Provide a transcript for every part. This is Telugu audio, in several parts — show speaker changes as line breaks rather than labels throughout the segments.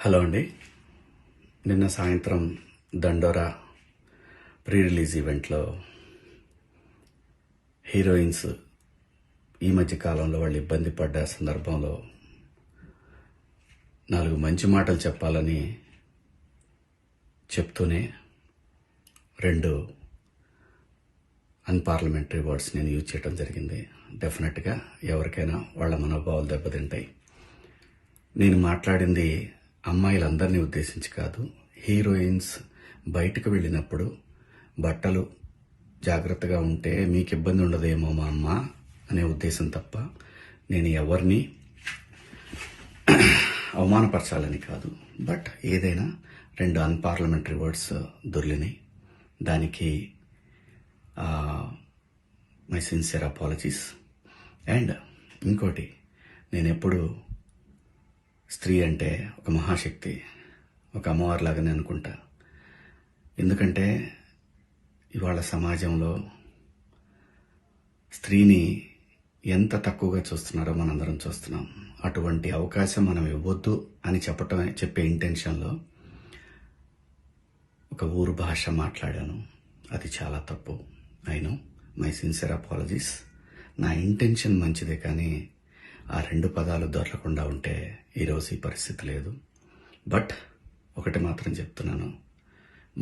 హలో అండి. నిన్న సాయంత్రం దండోరా ప్రీ రిలీజ్ ఈవెంట్లో హీరోయిన్స్ ఈ మధ్య కాలంలో వాళ్ళు ఇబ్బంది పడ్డ సందర్భంలో 4 మంచి మాటలు చెప్పాలని చెప్తూనే 2 అన్పార్లమెంటరీ వర్డ్స్ నేను యూజ్ చేయడం జరిగింది. డెఫినెట్గా ఎవరికైనా వాళ్ళ మనోభావాలు దెబ్బతింటాయి. నేను మాట్లాడింది అమ్మాయిలందరినీ ఉద్దేశించి కాదు. హీరోయిన్స్ బయటకు వెళ్ళినప్పుడు బట్టలు జాగ్రత్తగా ఉంటే మీకు ఇబ్బంది ఉండదేమో మా అమ్మ అనే ఉద్దేశం తప్ప నేను ఎవరిని అవమానపరచాలని కాదు. బట్ ఏదైనా 2 అన్పార్లమెంటరీ వర్డ్స్ దొర్లినాయి. దానికి మై సిన్సియర్ అపాలజీస్. అండ్ ఇంకోటి, నేను ఎప్పుడు స్త్రీ అంటే ఒక మహాశక్తి, ఒక అమ్మవారిలాగానే అనుకుంటా. ఎందుకంటే ఇవాళ సమాజంలో స్త్రీని ఎంత తక్కువగా చూస్తున్నారో మనందరం చూస్తున్నాం. అటువంటి అవకాశం మనం ఇవ్వద్దు అని చెప్పే ఇంటెన్షన్లో ఒక ఊరు భాష మాట్లాడాను. అది చాలా తప్పు. I know, my sincere apologies. నా ఇంటెన్షన్ మంచిదే, కానీ ఆ 2 పదాలు దొరకకుండా ఉంటే ఈరోజు ఈ పరిస్థితి లేదు. బట్ ఒకటి మాత్రం చెప్తున్నాను,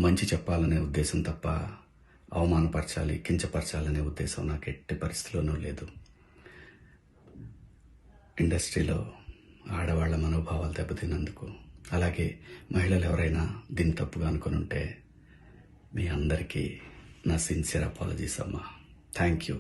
మంచి చెప్పాలనే ఉద్దేశం తప్ప అవమానపరచాలి, కించపరచాలనే ఉద్దేశం నాకు ఎట్టి పరిస్థితిలోనూ లేదు. ఇండస్ట్రీలో ఆడవాళ్ల మనోభావాలు దెబ్బతిన్నందుకు, అలాగే మహిళలు ఎవరైనా దీన్ని తప్పుగా అనుకుని ఉంటే మీ అందరికీ నా సిన్సియర్ అపాలజీస్ అమ్మా. Thank you.